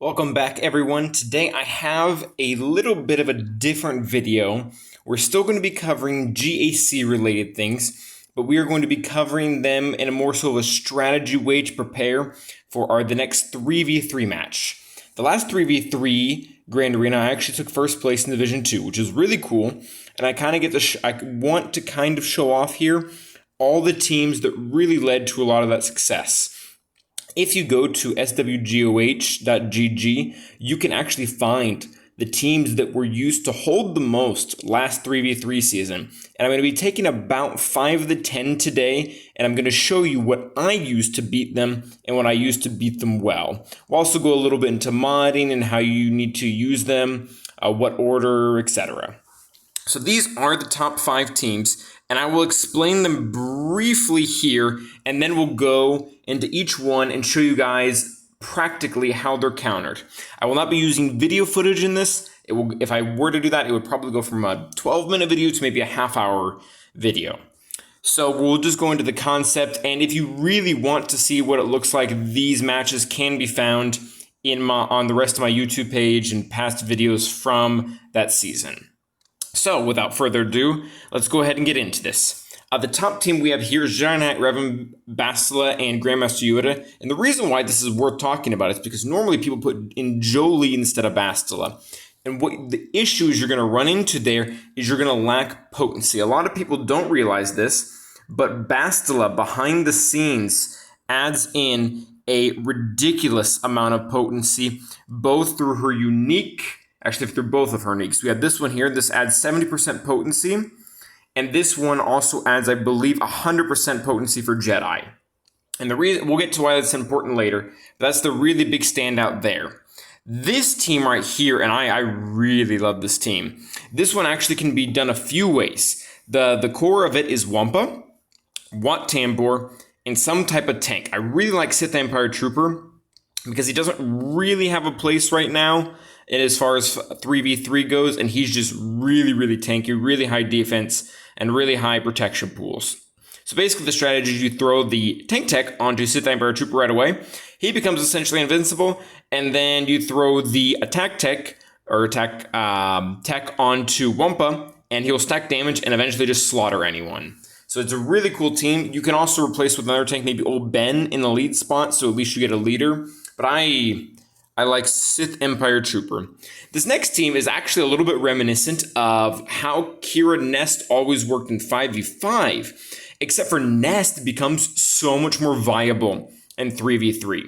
Welcome back, everyone. Today I have a little bit of a different video. We're still going to be covering GAC related things, but we are going to be covering them in a more so of a strategy way to prepare for the next 3v3 match. The last 3v3 Grand Arena, I actually took first place in Division 2, which is really cool. And I kind of get to I want to kind of show off here all the teams that really led to a lot of that success. If you go to swgoh.gg, you can actually find the teams that were used to hold the most last 3v3 season. And I'm going to be taking about 5 of the 10 today, and I'm going to show you what I used to beat them and what I used to beat them well. We'll also go a little bit into modding and how you need to use them, what order, etc. So these are the top 5 teams, and I will explain them briefly here, and then we'll go into each one and show you guys practically how they're countered. I will not be using video footage in this. If I were to do that, it would probably go from a 12-minute video to maybe a half-hour video. So we'll just go into the concept, and if you really want to see what it looks like, these matches can be found on the rest of my YouTube page and past videos from that season. So, without further ado, let's go ahead and get into this. The top team we have here is Jedi Knight, Revan, Bastila, and Grandmaster Yoda. And the reason why this is worth talking about is because normally people put in Jolee instead of Bastila. And what the issues you're going to run into there is you're going to lack potency. A lot of people don't realize this, but Bastila, behind the scenes, adds in a ridiculous amount of potency, both through her unique... Actually, through both of her uniques. We have this one here. This adds 70% potency. And this one also adds, I believe, 100% potency for Jedi. And the reason, we'll get to why that's important later. But that's the really big standout there. This team right here, and I really love this team. This one actually can be done a few ways. The core of it is Wampa, Wat Tambor, and some type of tank. I really like Sith Empire Trooper because he doesn't really have a place right now as far as 3v3 goes, and he's just really, really tanky, really high defense, and really high protection pools. So basically the strategy is you throw the tank tech onto Sith Empire Trooper right away. He becomes essentially invincible, and then you throw the attack tech, or attack tech onto Wampa, and he'll stack damage and eventually just slaughter anyone. So it's a really cool team. You can also replace with another tank, maybe old Ben in the lead spot, so at least you get a leader. But I like Sith Empire Trooper. This next team is actually a little bit reminiscent of how Kira Nest always worked in 5v5, except for Nest becomes so much more viable in 3v3.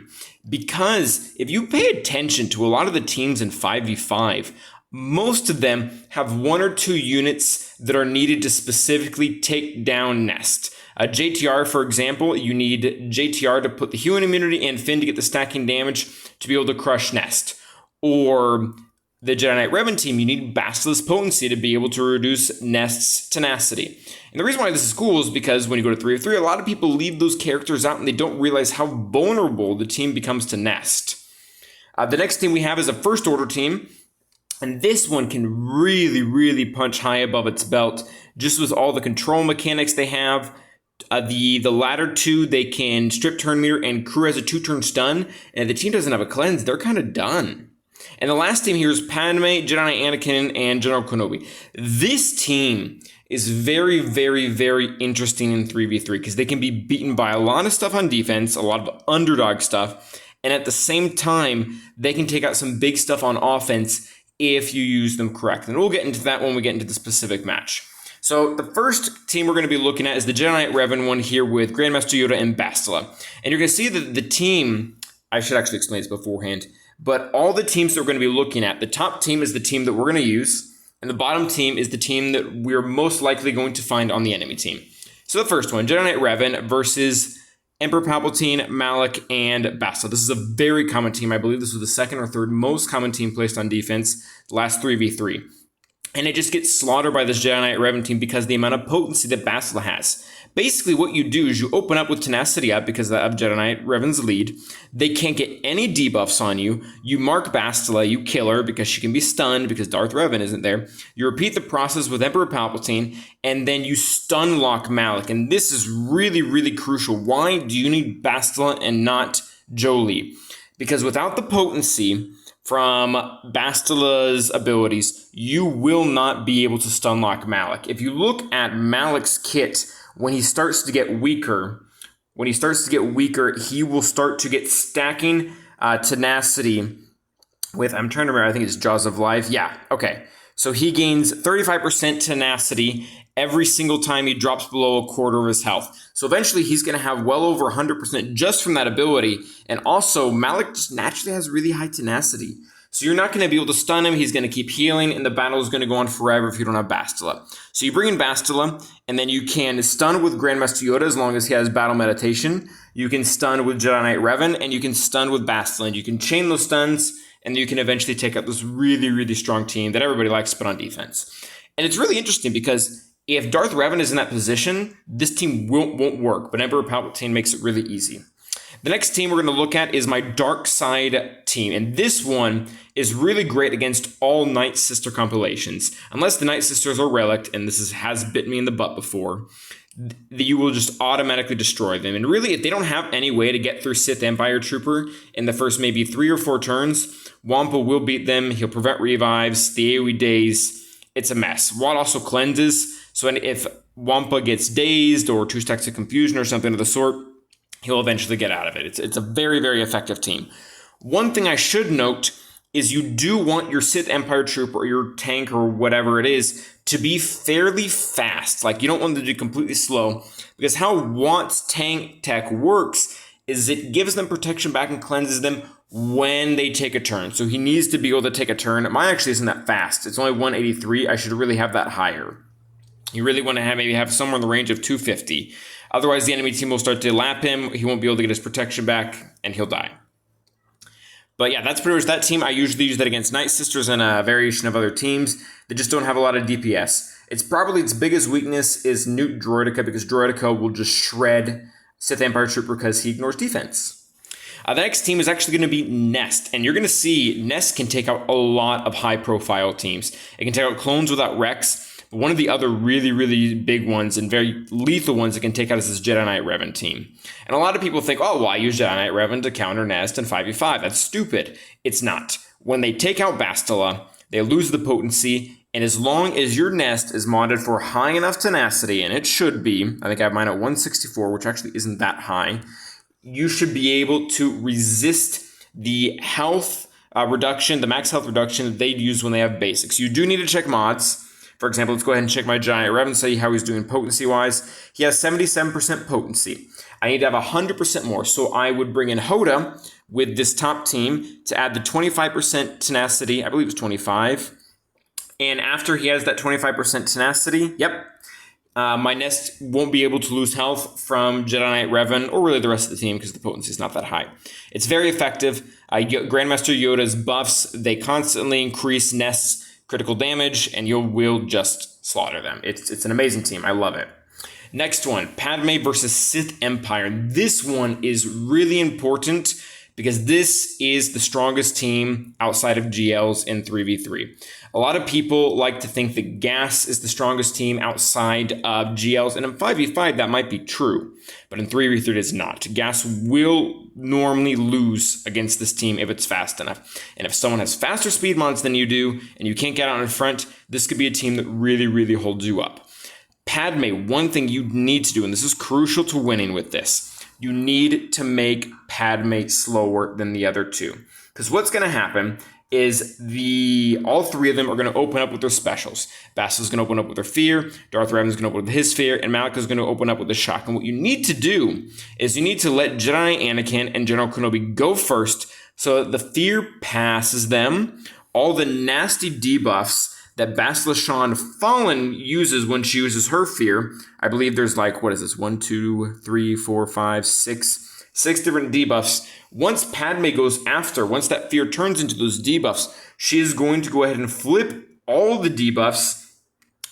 Because if you pay attention to a lot of the teams in 5v5, most of them have 1 or 2 units that are needed to specifically take down Nest. JTR, for example, you need JTR to put the human immunity and Finn to get the stacking damage to be able to crush Nest. Or the Jedi Knight Revan team, you need Bastila's potency to be able to reduce Nest's tenacity. And the reason why this is cool is because when you go to 3v3, a lot of people leave those characters out and they don't realize how vulnerable the team becomes to Nest. The next team we have is a First Order team. And this one can really, really punch high above its belt, just with all the control mechanics they have. The latter two, they can strip turn meter, and crew has a 2-turn stun. And if the team doesn't have a cleanse, they're kind of done. And the last team here is Padme, Jedi Knight Anakin, and General Kenobi. This team is very, very, very interesting in 3v3 because they can be beaten by a lot of stuff on defense, a lot of underdog stuff. And at the same time, they can take out some big stuff on offense if you use them correctly. And we'll get into that when we get into the specific match. So the first team we're going to be looking at is the Jedi Knight Revan one here with Grandmaster Yoda and Bastila. And you're going to see that the team, I should actually explain this beforehand, but all the teams that we're going to be looking at, the top team is the team that we're going to use, and the bottom team is the team that we're most likely going to find on the enemy team. So the first one, Jedi Knight Revan versus Emperor Palpatine, Malak, and Bastila. This is a very common team. I believe this was the second or third most common team placed on defense the last 3v3. And it just gets slaughtered by this Jedi Knight Revan team because of the amount of potency that Bastila has. Basically, what you do is you open up with Tenacity up because of Jedi Knight Revan's lead. They can't get any debuffs on you. You mark Bastila, you kill her because she can be stunned because Darth Revan isn't there. You repeat the process with Emperor Palpatine, and then you stun lock Malak. And this is really, really crucial. Why do you need Bastila and not Jolee? Because without the potency, from Bastila's abilities, you will not be able to stun lock Malik. If you look at Malik's kit, when he starts to get weaker, he will start to get stacking tenacity with, I'm trying to remember, I think it's Jaws of Life. Yeah, okay. So he gains 35% tenacity every single time he drops below a quarter of his health. So eventually he's going to have well over 100% just from that ability. And also, Malik just naturally has really high tenacity. So you're not going to be able to stun him. He's going to keep healing, and the battle is going to go on forever if you don't have Bastila. So you bring in Bastila, and then you can stun with Grandmaster Yoda as long as he has Battle Meditation. You can stun with Jedi Knight Revan, and you can stun with Bastila. And you can chain those stuns, and you can eventually take out this really, really strong team that everybody likes to put on defense. And it's really interesting because if Darth Revan is in that position, this team won't work, but Emperor Palpatine makes it really easy. The next team we're going to look at is my Dark Side team, and this one is really great against all Night Sister compilations. Unless the Night Sisters are relict, and has bit me in the butt before, you will just automatically destroy them. And really, if they don't have any way to get through Sith Empire Trooper in the first maybe 3 or 4 turns, Wampa will beat them. He'll prevent revives, the AoE days. It's a mess. Watt also cleanses, so if Wampa gets dazed or 2 stacks of confusion or something of the sort, he'll eventually get out of it. It's a very, very effective team. One thing I should note is you do want your Sith Empire Trooper or your tank or whatever it is to be fairly fast. Like, you don't want them to be completely slow, because how Watt's tank tech works is it gives them protection back and cleanses them when they take a turn. So he needs to be able to take a turn. Mine actually isn't that fast. It's only 183. I should really have that higher. You really want to maybe have somewhere in the range of 250. Otherwise, the enemy team will start to lap him. He won't be able to get his protection back, and he'll die. But yeah, that's pretty much that team. I usually use that against Night Sisters and a variation of other teams that just don't have a lot of DPS. It's probably its biggest weakness is Newt Droideka, because Droideka will just shred Sith Empire Trooper because he ignores defense. The next team is actually going to be Nest, and you're going to see Nest can take out a lot of high-profile teams. It can take out clones without Rex. One of the other really, really big ones and very lethal ones it can take out is this Jedi Knight Revan team. And a lot of people think, oh, well, I use Jedi Knight Revan to counter Nest and 5v5. That's stupid. It's not. When they take out Bastila, they lose the potency, and as long as your Nest is modded for high enough tenacity, and it should be, I think I have mine at 164, which actually isn't that high, you should be able to resist the health reduction, the max health reduction that they'd use when they have basics. You do need to check mods. For example, let's go ahead and check my Giant Revan, see how he's doing potency-wise. He has 77% potency. I need to have 100% more, so I would bring in Hoda with this top team to add the 25% tenacity. I believe it's 25. And after he has that 25% tenacity, my Nest won't be able to lose health from Jedi Knight Revan, or really the rest of the team, because the potency is not that high. It's very effective. Grandmaster Yoda's buffs, they constantly increase Nest's critical damage, and you will just slaughter them. It's an amazing team. I love it. Next one, Padme versus Sith Empire. This one is really important because this is the strongest team outside of GLs in 3v3. A lot of people like to think that GAS is the strongest team outside of GLs, and in 5v5 that might be true, but in 3v3 it is not. GAS will normally lose against this team if it's fast enough. And if someone has faster speed mods than you do, and you can't get out in front, this could be a team that really, really holds you up. Padme, one thing you need to do, and this is crucial to winning with this, you need to make Padme slower than the other two. Because what's going to happen is all 3 of them are going to open up with their specials. Bastila's going to open up with her fear, Darth Revan's going to open up with his fear, and Malik is going to open up with the shock. And what you need to do is you need to let Jedi Anakin and General Kenobi go first so that the fear passes them. All the nasty debuffs that Bastila Shan Fallen uses when she uses her fear. I believe there's 1, 2, 3, 4, 5, 6 different debuffs. Once Padme goes after, once that fear turns into those debuffs, she is going to go ahead and flip all the debuffs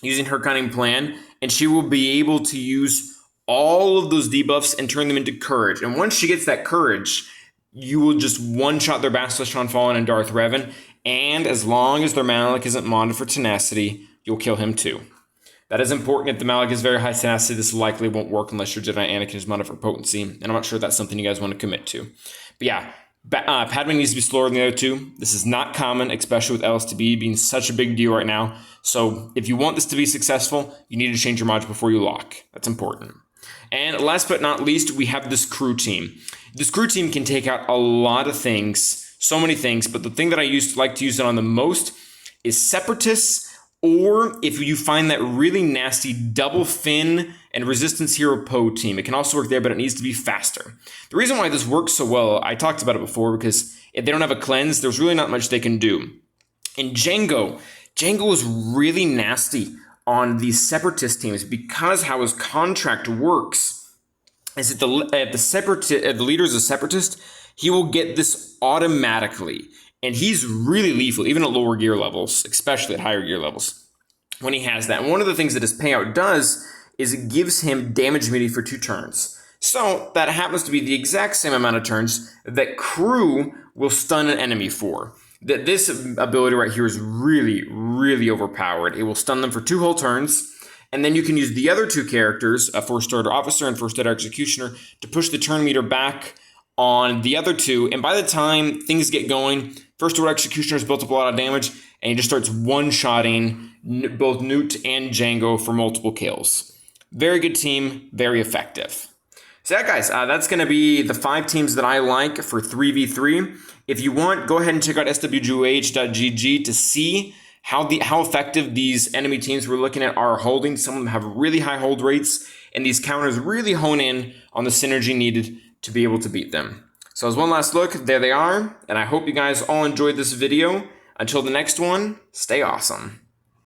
using her cunning plan, and she will be able to use all of those debuffs and turn them into courage. And once she gets that courage, you will just one-shot their Bastila Shan Fallen and Darth Revan, and as long as their Malik isn't modded for tenacity, you'll kill him too. That is important. If the Malik is very high tenacity, this likely won't work unless your Jedi Anakin is modded for potency, and I'm not sure that's something you guys want to commit to. But yeah, Padme needs to be slower than the other two. This is not common, especially with LSTB being such a big deal right now. So if you want this to be successful, you need to change your module before you lock. That's important. And last but not least, we have this crew team. This crew team can take out a lot of things, so many things, but the thing that I like to use it on the most is Separatists, or if you find that really nasty double fin and resistance hero Poe team. It can also work there, but it needs to be faster. The reason why this works so well, I talked about it before, because if they don't have a cleanse, there's really not much they can do. In Django is really nasty on these Separatist teams because how his contract works is that the leader's a Separatist, he will get this automatically. And he's really lethal, even at lower gear levels, especially at higher gear levels, when he has that. And one of the things that his payout does is it gives him damage immunity for 2 turns. So that happens to be the exact same amount of turns that crew will stun an enemy for. That this ability right here is really, really overpowered. It will stun them for 2 whole turns. And then you can use the other 2 characters, a First Order Officer and First Order Executioner, to push the turn meter back on the other 2. And by the time things get going, First Order Executioner has built up a lot of damage, and he just starts one-shotting both Newt and Django for multiple kills. Very good team, very effective. So yeah, guys, that's going to be the 5 teams that I like for 3v3. If you want, go ahead and check out swgoh.gg to see how effective these enemy teams we're looking at are holding. Some of them have really high hold rates, and these counters really hone in on the synergy needed to be able to beat them. So as one last look, there they are, and I hope you guys all enjoyed this video. Until the next one, stay awesome.